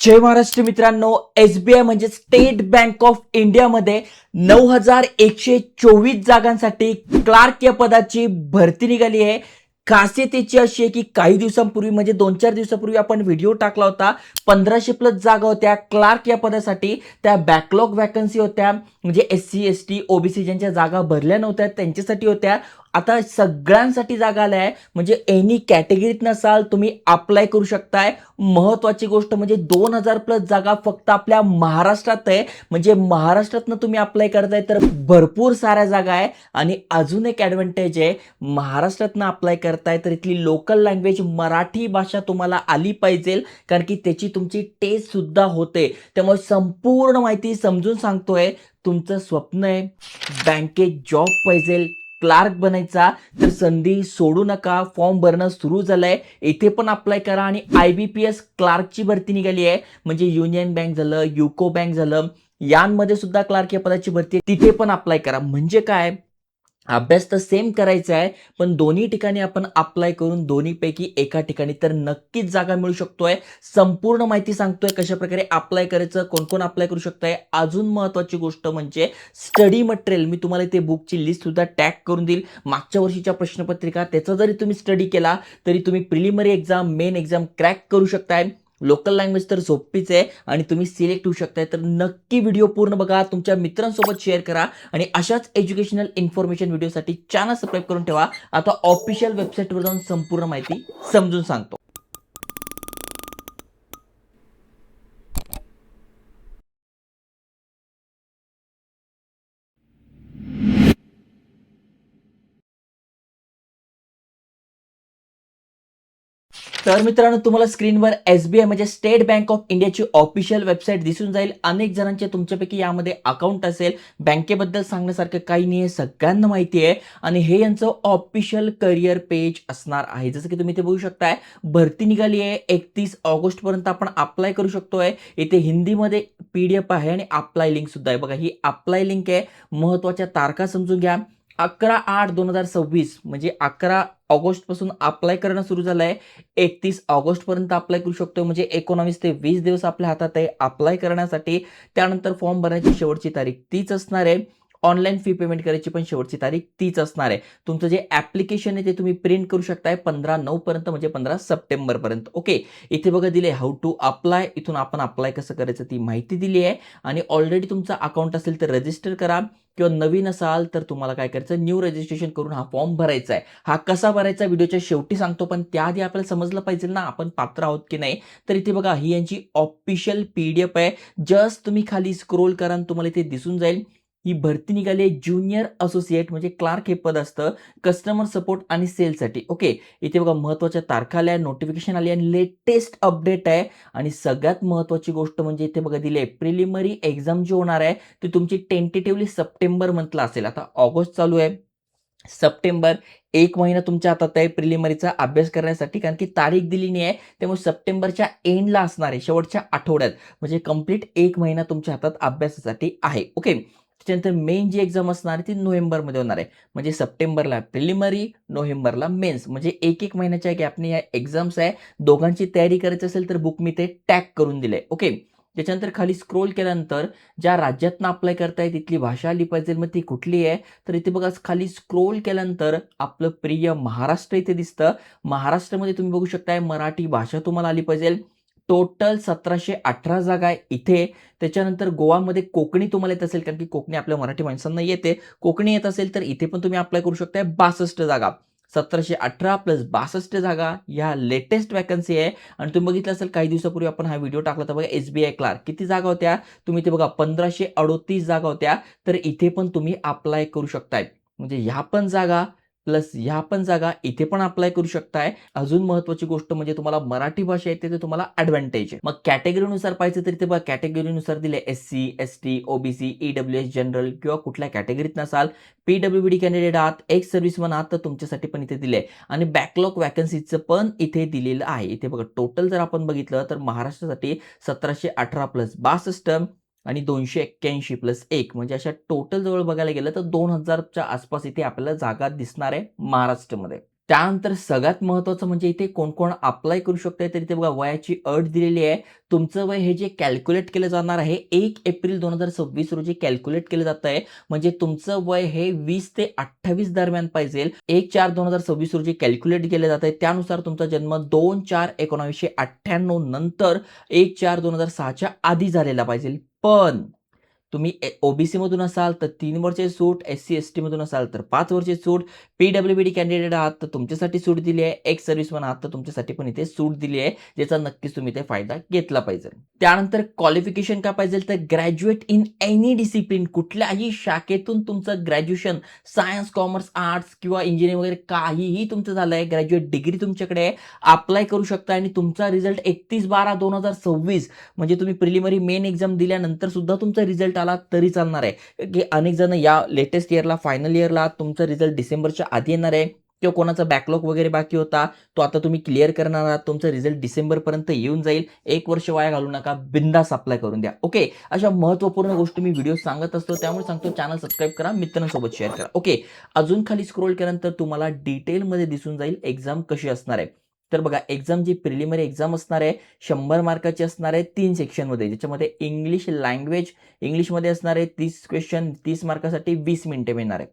जय महाराष्ट्र मित्रांनो, SBI म्हणजे state bank of इंडियामध्ये 9,124 जागांसाठी क्लार्क या पदाची भरती निघाली आहे. खासियत याची अशी आहे की काही दिवसांपूर्वी म्हणजे 2-4 दिवसापूर्वी आपण व्हिडिओ टाकला होता. 1500 प्लस जागा होत्या क्लार्क या पदासाठी. त्या बॅकलॉग वॅकन्सी होत्या, म्हणजे SC ST OBC ज्यांच्या जागा भरल्या नव्हत्या त्यांच्यासाठी होत्या. आता सगळ्यांसाठी जागा आल्या आहे, म्हणजे एनी कॅटेगरीत नसाल तुम्ही अप्लाय करू शकताय. महत्वाची गोष्ट म्हणजे 2000 प्लस जागा फक्त आपल्या महाराष्ट्रात आहे. म्हणजे महाराष्ट्रातनं तुम्ही अप्लाय करताय तर भरपूर साऱ्या जागा आहे. आणि अजून एक ॲडव्हान्टेज आहे, महाराष्ट्रातनं अप्लाय करताय तर इथली लोकल लँग्वेज मराठी भाषा तुम्हाला आली पाहिजे, कारण की त्याची तुमची टेस्ट सुद्धा होते. त्यामुळे संपूर्ण माहिती समजून सांगतोय. तुमचं स्वप्न आहे बँकेत जॉब पाहिजे, क्लार्क बनायचा, तर संधी सोडू नका. फॉर्म भरणं सुरू झालंय, इथे पण अप्लाय करा. आणि IBPS क्लार्कची भरती निघाली आहे, म्हणजे युनियन बँक झालं, युको बँक झालं, यांमध्ये सुद्धा क्लार्क या पदाची भरती आहे, तिथे पण अप्लाय करा. म्हणजे काय, अभ्यास तर सेम करायचा आहे, पण दोन्ही ठिकाणी आपण अप्लाय करून दोन्हीपैकी एका ठिकाणी तर नक्कीच जागा मिळू शकतोय. संपूर्ण माहिती सांगतोय कशा प्रकारे अप्लाय करायचं, कोण कोण अप्लाय करू शकताय. अजून महत्वाची गोष्ट म्हणजे स्टडी मटेरियल, मी तुम्हाला ते बुकची लिस्ट सुद्धा टॅग करून देईल. मागच्या वर्षीच्या प्रश्नपत्रिका त्याचा जरी तुम्ही स्टडी केला तरी तुम्ही preliminary exam, main exam crack करू शकताय. लोकल लँग्वेज तर सोपीच आहे आणि तुम्ही सिलेक्ट होऊ शकताय. तर नक्की व्हिडिओ पूर्ण बघा, तुमच्या मित्रांसोबत शेअर करा आणि अशाच एज्युकेशनल इन्फॉर्मेशन व्हिडिओसाठी चॅनल सबस्क्राईब करून ठेवा. आता ऑफिशियल वेबसाईटवर जाऊन संपूर्ण माहिती समजून सांगतो. तर मित्रांनो, तुम्हाला स्क्रीनवर SBI म्हणजे स्टेट बँक ऑफ इंडियाची ऑफिशियल वेबसाईट दिसून जाईल. अनेक जणांचे तुमच्यापैकी यामध्ये अकाउंट असेल. बँकेबद्दल सांगण्यासारखं काही नाही आहे, सगळ्यांना माहिती आहे. आणि हे यांचं ऑफिशियल करिअर पेज असणार आहे. जसं की तुम्ही इथे बघू शकताय, भरती निघाली आहे. 31 ऑगस्ट पर्यंत आपण अप्लाय करू शकतोय. इथे हिंदीमध्ये PDF आहे आणि अप्लाय लिंक सुद्धा आहे. बघा, ही अप्लाय लिंक आहे. महत्वाच्या तारखा समजून घ्या. 11/8/2026 म्हणजे 11 ऑगस्ट पासून अप्लाय करणं सुरू झालंय. 31 ऑगस्ट पर्यंत अप्लाय करू शकतो, म्हणजे 19 ते 20 दिवस आपल्या हातात आहे अप्लाय करण्यासाठी. त्यानंतर फॉर्म भरण्याची शेवटची तारीख तीच असणार आहे. ऑनलाईन फी पेमेंट करायची पण शेवटची तारीख तीच असणार आहे. तुमचं जे ऍप्लिकेशन आहे ते तुम्ही प्रिंट करू शकताय 15/9 पर्यंत, म्हणजे 15 सप्टेंबर पर्यंत. ओके, इथे बघा दिले हाऊ टू अप्लाय. इथून आपण अप्लाय कसं करायचं ती माहिती दिली आहे. आणि ऑलरेडी तुमचा अकाउंट असेल तर रजिस्टर करा, किंवा नवीन असाल तर तुम्हाला काय करायचं, न्यू रजिस्ट्रेशन करून हा फॉर्म भरायचा आहे. हा कसा भरायचा व्हिडिओच्या शेवटी सांगतो, पण त्याआधी आपल्याला समजलं पाहिजे ना आपण पात्र आहोत की नाही. तर इथे बघा, ही यांची ऑफिशियल PDF आहे. जस्ट तुम्ही खाली स्क्रोल करा आणि तुम्हाला इथे दिसून जाईल. ही भरती निघाली आहे ज्युनियर असोसिएट, म्हणजे क्लार्क हे पद असतं कस्टमर सपोर्ट आणि सेलसाठी. ओके, इथे बघा महत्वाच्या तारखा आल्या, नोटिफिकेशन आली आणि लेटेस्ट अपडेट आहे. आणि सगळ्यात महत्वाची गोष्ट म्हणजे इथे बघा दिले प्रिलिमिनरी एक्झाम जी होणार आहे ती तुमची टेंटेटिव्हली सप्टेंबर मंथला असेल. आता ऑगस्ट चालू आहे, सप्टेंबर, 1 महिना तुमच्या हातात आहे प्रिलिमिनरीचा अभ्यास करण्यासाठी, कारण की तारीख दिली नाही आहे. त्यामुळे सप्टेंबरच्या एंडला असणार आहे, शेवटच्या आठवड्यात. म्हणजे कंप्लीट 1 महिना तुमच्या हातात अभ्यासासाठी आहे. ओके, त्याच्यानंतर मेन जी एक्झाम असणार आहे ती नोव्हेंबरमध्ये होणार आहे. म्हणजे सप्टेंबरला प्रिलिमिनरी, नोव्हेंबरला मेन्स, म्हणजे एक महिन्याच्या गॅपने या एक्झाम्स आहे. दोघांची तयारी करायची असेल तर बुक मी ते टॅग करून दिलंय. ओके, त्याच्यानंतर खाली स्क्रोल केल्यानंतर ज्या राज्यातनं अप्लाय करताय तिथली भाषा आली पाहिजे. मग ती कुठली आहे, तर इथे बघा खाली स्क्रोल केल्यानंतर आपलं प्रिय महाराष्ट्र इथे दिसतं. महाराष्ट्रामध्ये तुम्ही बघू शकताय मराठी भाषा तुम्हाला आली पाहिजे. टोटल 1718 जागा आहे इथे. त्याच्यानंतर गोवामध्ये कोकणी तुम्हाला येत असेल, कारण की कोकणी आपल्या मराठी माणसांना येते. कोकणी येत असेल तर इथे पण तुम्ही अप्लाय करू शकताय. 62 जागा, 1718 प्लस 62 जागा ह्या लेटेस्ट वॅकन्सी आहे. आणि तुम्ही बघितलं असेल काही दिवसापूर्वी आपण हा व्हिडिओ टाकला होता बघा, SBI क्लार्क किती जागा होत्या, तुम्ही इथे बघा 1538 जागा होत्या. तर इथे पण तुम्ही अप्लाय करू शकताय. म्हणजे ह्या पण जागा प्लस ह्या पण जागा इथे पण अप्लाय करू शकताय. अजून महत्वाची गोष्ट म्हणजे तुम्हाला मराठी भाषा येते ते तुम्हाला ॲडव्हान्टेज आहे. मग कॅटेगरीनुसार पाहिजे तर इथे बघा कॅटेगरीनुसार दिले SC ST OBC EWS general, किंवा कुठल्या कॅटेगरीत नसाल, PWBD कॅन्डिडेट आहात, एक्स सर्व्हिसमन आहात, तर तुमच्यासाठी पण इथे दिले. आणि बॅकलॉग वॅकन्सीचं पण इथे दिलेलं आहे. इथे बघा टोटल जर आपण बघितलं तर महाराष्ट्रासाठी 1718 प्लस 62 आणि 281 प्लस 1, म्हणजे अशा टोटल जवळ बघायला गेलं तर 2000च्या आसपास इथे आपल्याला जागा दिसणार आहे महाराष्ट्रामध्ये. त्यानंतर सगळ्यात महत्त्वाचं म्हणजे इथे कोण-कोण अप्लाय करू शकतंय, तर इथे बघा वयाची अट दिलेली आहे. तुमचं वय हे जे कॅल्क्युलेट केलं जाणार आहे 1 एप्रिल 2026 रोजी कॅल्क्युलेट केलं जातंय. म्हणजे तुमचं वय हे 20 ते 28 दरम्यान पाहिजे. 1/4/2026 रोजी कॅल्क्युलेट केलं जातंय. त्यानुसार तुमचा जन्म 2/4/1998 नंतर 1/4/2006 च्या आधी झालेला पाहिजे. पण तुम्ही ओबीसी मधून असाल तर 3 वर्षे सूट, एस-सी, एस-टी मधून असाल तर 5 वर्षे सूट, पी-डब्ल्यू-बी-डी कॅन्डिडेट आहात तर तुमच्यासाठी सूट दिली आहे, एक्स सर्व्हिसमन आहात तर तुमच्यासाठी पण इथे सूट दिली आहे, ज्याचा नक्कीच तुम्ही इथे फायदा घेतला पाहिजे. त्यानंतर क्वालिफिकेशन काय पाहिजे तर ग्रॅज्युएट इन एनी डिसिप्लिन, कुठल्याही शाखेतून तुमचं ग्रॅज्युएशन, सायन्स, कॉमर्स, आर्ट्स किंवा इंजिनिअरिंग वगैरे काहीही तुमचं झालंय, ग्रॅज्युएट डिग्री तुमच्याकडे आहे, अप्लाय करू शकता आणि तुमचा रिझल्ट 31/12/2026 म्हणजे तुम्ही प्रिलिमिनरी मेन एक्झाम दिल्यानंतर सुद्धा तुमचा रिझल्ट आला तरी चालणार आहे. की अनेक जण या लेटेस्ट इयरला फायनल इयरला तुमचा रिझल्ट डिसेंबरच्या आधी येणार आहे किंवा कोणाचा बॅकलॉग वगैरे बाकी होता तो आता तुम्ही क्लिअर करणार आहात. तुमचा रिझल्ट डिसेंबरपर्यंत येऊन जाईल. 1 वर्ष वाया घालू नका. बिंदास अप्लाय करून द्या. ओके. अशा महत्त्वपूर्ण गोष्टी मी व्हिडिओ सांगत असतो. त्यामुळे सांगतो चॅनल सबस्क्राईब करा, मित्रांसोबत शेअर करा. ओके. अजून खाली स्क्रोल केल्यानंतर तुम्हाला डिटेलमध्ये दिसून जाईल एक्झाम कशी असणार आहे. तर बघा एक्झाम जी प्रिलिमिनरी एक्झाम असणार आहे 100 मार्काची असणार आहे 3 सेक्शनमध्ये, ज्याच्यामध्ये इंग्लिश लँग्वेज इंग्लिशमध्ये असणार आहे 30 क्वेश्चन, 30 मार्कासाठी 20 मिनिटे मिळणार आहे.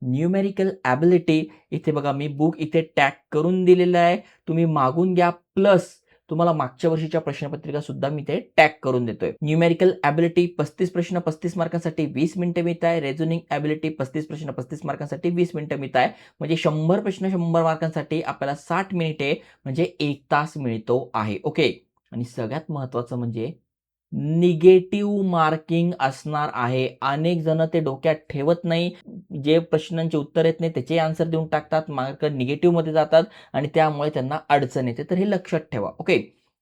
न्यूमेरिकल ॲबिलिटी इथे बघा मी बुक इथे टॅग करून दिलेलं आहे. तुम्ही मागून घ्या प्लस तुम्हाला मागच्या वर्षीच्या प्रश्नपत्रिका सुद्धा मी ते टॅग करून देतोय. न्यूमेरिकल ॲबिलिटी 35 प्रश्न 35 मार्कांसाठी 20 मिनिटं मिळत आहे. रिझनिंग ॲबिलिटी 35 प्रश्न 35 मार्कांसाठी 20 मिनिटं मिळत आहे. म्हणजे 100 प्रश्न 100 मार्कांसाठी आपल्याला 60 मिनिटे म्हणजे 1 तास मिळतो आहे. ओके. आणि सगळ्यात महत्त्वाचं म्हणजे निगेटिव्ह मार्किंग असणार आहे. अनेक जण ते डोक्यात ठेवत नाही. जे प्रश्नांची उत्तर येत नाही त्याचे आन्सर देऊन टाकतात. मार्क निगेटिव्हमध्ये जातात आणि त्यामुळे त्यांना अडचण येते. तर हे लक्षात ठेवा. ओके.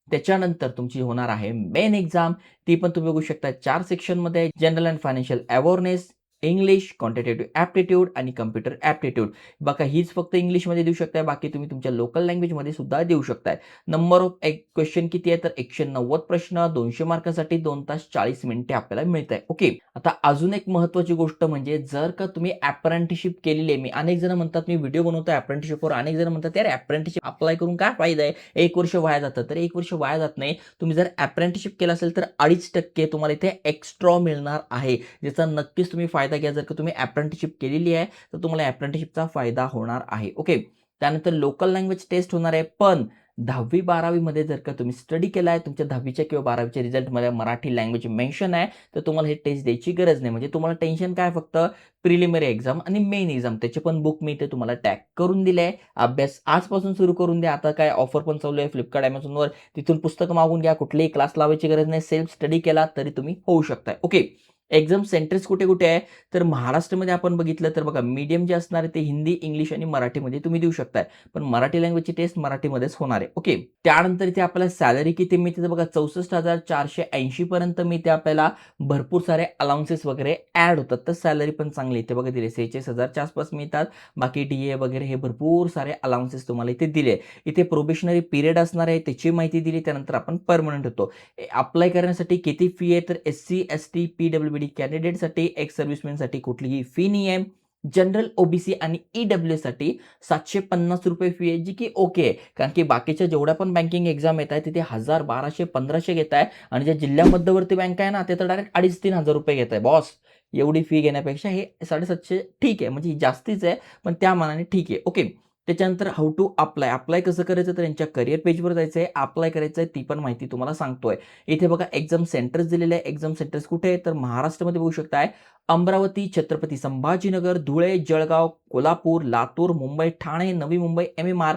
त्याच्यानंतर तुमची होणार आहे मेन एक्झाम. ती पण तुम्ही बघू शकता 4 सेक्शनमध्ये general and financial awareness, English, quantitative aptitude आणि कॉम्प्युटर ॲप्टिट्यूड. बघा हीच फक्त इंग्लिशमध्ये देऊ शकताय. बाकी तुम्ही तुमच्या लोकल लँग्वेजमध्ये सुद्धा देऊ शकताय. नंबर ऑफ क्वेश्चन किती आहे तर 190 प्रश्न 200 मार्कांसाठी 2 तास 40 मिनिटे आपल्याला मिळत आहे. ओके. आता अजून एक महत्त्वाची गोष्ट म्हणजे जर का तुम्ही अप्रेंटिसशिप केलेली आहे, मी अनेक जण म्हणतात मी व्हिडिओ बनवतोय अप्रेंटिसशिपवर, अनेक जण म्हणतात यार अप्रेंटिसशिप अप्लाय करून काय फायदा आहे? 1 वर्ष वाया जातं. तर 1 वर्ष वाया जात नाही. तुम्ही जर अप्रेंटिसशिप केलं असेल तर 2.5% तुम्हाला इथे एक्स्ट्रा मिळणार आहे. ज्याचा नक्कीच तुम्ही फायदा घ्या. जर का तुम्ही अप्रेंटिसशिप केलेली आहे तर तुम्हाला अप्रेंटिसशिपचा फायदा होणार आहे. ओके. त्यानंतर लोकल लँग्वेज टेस्ट होणार आहे. पण 10वी-12वी मध्ये जर का तुम्ही स्टडी केलाय, तुमच्या 10वीच्या किंवा 12वीच्या रिझल्टमध्ये मराठी लँग्वेज मेन्शन आहे, तर तुम्हाला हे टेस्ट द्यायची गरज नाही. म्हणजे तुम्हाला टेन्शन काय फक्त प्रिलिमिनरी एक्झाम आणि मेन एक्झाम त्याचे पण बुक मी इथे तुम्हाला टॅग करून दिले आहे. अभ्यास आजपासून सुरू करून द्या. आता काय ऑफर पण चालू आहे Flipkart, Amazonवर. तिथून पुस्तकं मागून घ्या. कुठलेही क्लास लावायची गरज नाही. सेल्फ स्टडी केला तरी तुम्ही होऊ शकताय. ओके. एक्झाम सेंटर्स कुठे-कुठे आहे? तर महाराष्ट्रामध्ये आपण बघितलं तर बघा मीडियम जे असणार आहे ते हिंदी, इंग्लिश आणि मराठीमध्ये तुम्ही देऊ शकताय. पण मराठी लँग्वेजची टेस्ट मराठीमध्येच होणार आहे. ओके. त्यानंतर इथे आपल्याला सॅलरी किती मिळते तर बघा 64,480 पर्यंत मिळते आपल्याला. भरपूर सारे अलाउन्सेस वगैरे ॲड होतात. तर सॅलरी पण चांगली इथे बघा दिली 46,000 च्या आसपास मिळतात. बाकी डी-ए वगैरे हे भरपूर सारे अलाउन्सेस तुम्हाला इथे दिले. इथे प्रोबेशनरी पिरियड असणार आहे त्याची माहिती दिली. त्यानंतर आपण परमनंट होतो. अप्लाय करण्यासाठी किती फी आहे तर एस-सी, एस-टी, पी-डब्ल्यू-बी-डी कॅन्डिडेटसाठी, एक्स सर्व्हिसमॅनसाठी कुठलीही फी नाही आहे. जनरल ओबीसी आणि ईडब्ल्यूसाठी ₹750 फी आहे, जी की ओके आहे. कारण की बाकीच्या जेवढ्या पण बँकिंग एक्झाम येत आहेत तिथे 1000, 1200, 1500 घेत आहे आणि ज्या जिल्हा मध्यवर्ती बँक आहे ना ते तर डायरेक्ट 2,500-3,000 घेत आहे. बॉस एवढी फी घेण्यापेक्षा हे 750 ठीक आहे, म्हणजे जास्तीच आहे पण त्या मानाने ठीक आहे. ओके. त्याच्यानंतर हाऊ टू अप्लाय. अप्लाय कसं करायचं तर यांच्या करिअर पेजवर जायचं आहे. अप्लाय करायचं आहे ती पण माहिती तुम्हाला सांगतोय. इथे बघा एक्झाम सेंटर्स दिलेले आहे. एक्झाम सेंटर्स कुठे आहे तर महाराष्ट्रामध्ये बघू शकताय. अमरावती, छत्रपती संभाजीनगर, धुळे, जळगाव, कोल्हापूर, लातूर, मुंबई, ठाणे, नवी मुंबई, एम-एम-आर,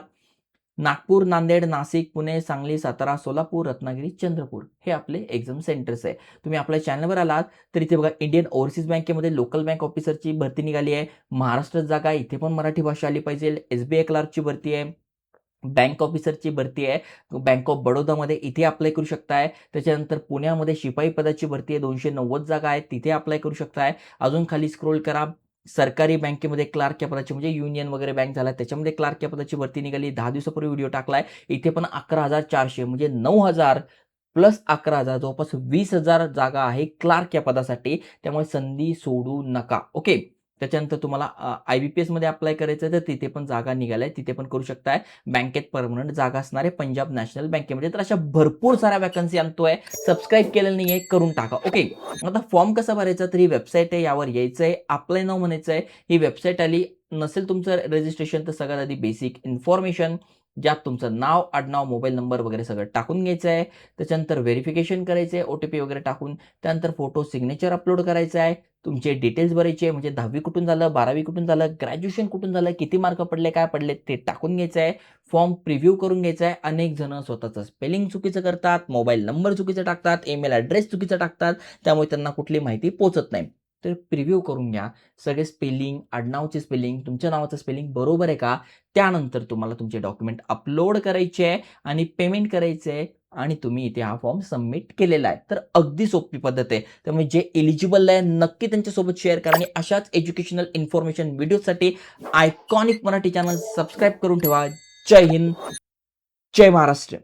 नागपूर, नांदेड, नाशिक, पुणे, सांगली, सातारा, सोलापूर, रत्नागिरी, चंद्रपूर हे आपले एक्झाम सेंटर्स आहे. तुम्ही आपल्या चॅनलवर आलात तर इथे बघा इंडियन ओव्हरसीज बँकेमध्ये लोकल बँक ऑफिसरची भरती निघाली आहे. महाराष्ट्रात जागा आहे. इथे पण मराठी भाषा आली पाहिजे. एस-बी-आय क्लार्कची भरती आहे. बँक ऑफिसरची भरती आहे. बँक ऑफ बडोदामध्ये इथे अप्लाय करू शकताय. त्याच्यानंतर पुण्यामध्ये शिपाई पदाची भरती आहे. 290 जागा आहेत. तिथे अप्लाय करू शकताय. अजून खाली स्क्रोल करा. सरकारी बँकेमध्ये क्लार्क या पदाची म्हणजे युनियन वगैरे बँक झाला त्याच्यामध्ये क्लार्क या पदाची भरती निघाली. 10 दिवसापूर्वी व्हिडिओ टाकलाय. इथे पण 11,400 म्हणजे 9,000 प्लस 11,000 जवळपास 20,000 जागा आहे क्लार्क या पदासाठी. त्यामुळे संधी सोडू नका. ओके. त्याच्यानंतर तुम्हाला IBPS मध्ये अप्लाय करायचं आहे, तर तिथे पण जागा निघाल्या तिथे पण करू शकताय. बँकेत परमनंट जागा असणार आहे पंजाब नॅशनल बँकेमध्ये. तर अशा भरपूर साऱ्या व्हॅकन्सी आणतोय. सबस्क्राईब केलेलं नाहीये, करून टाका. ओके. आता फॉर्म कसा भरायचा? तर ही वेबसाईट आहे, यावर यायचंय, अप्लाय नाऊ म्हणायचं आहे. ही वेबसाईट आली नसेल तुमचं रजिस्ट्रेशन, तर सगळ्यात आधी बेसिक इन्फॉर्मेशन, ज्यात तुमचं नाव, आडनाव, मोबाईल नंबर वगैरे सगळं टाकून घ्यायचं आहे. त्याच्यानंतर व्हेरिफिकेशन करायचं आहे, OTP वगैरे टाकून. त्यानंतर फोटो सिग्नेचर अपलोड करायचा आहे. तुमचे डिटेल्स भरायचे, म्हणजे 10वी कुठून झालं, 12वी कुठून झालं, ग्रॅज्युएशन कुठून झालं, किती मार्क पडले, काय पडले ते टाकून घ्यायचं आहे. फॉर्म प्रिव्ह्यू करून घ्यायचा आहे. अनेक जण स्वतःचं स्पेलिंग चुकीचं करतात, मोबाईल नंबर चुकीचा टाकतात, ईमेल ॲड्रेस चुकीचा टाकतात, त्यामुळे त्यांना कुठली माहिती पोहोचत नाही. तर प्रिव्ह्यू करून घ्या. सगळे स्पेलिंग, आडनावाचे स्पेलिंग, तुमच्या नावाचं स्पेलिंग बरोबर आहे का? त्यानंतर तुम्हाला तुमचे डॉक्युमेंट अपलोड करायचे आहे आणि पेमेंट करायचं आहे आणि तुम्ही इथे हा फॉर्म सबमिट केलेला आहे. तर अगदी सोपी पद्धत आहे. त्यामुळे जे एलिजिबल आहे नक्की त्यांच्यासोबत शेअर करा आणि अशाच एज्युकेशनल इन्फॉर्मेशन व्हिडिओसाठी आयकॉनिक मराठी चॅनल सबस्क्राईब करून ठेवा. जय हिंद, जय महाराष्ट्र.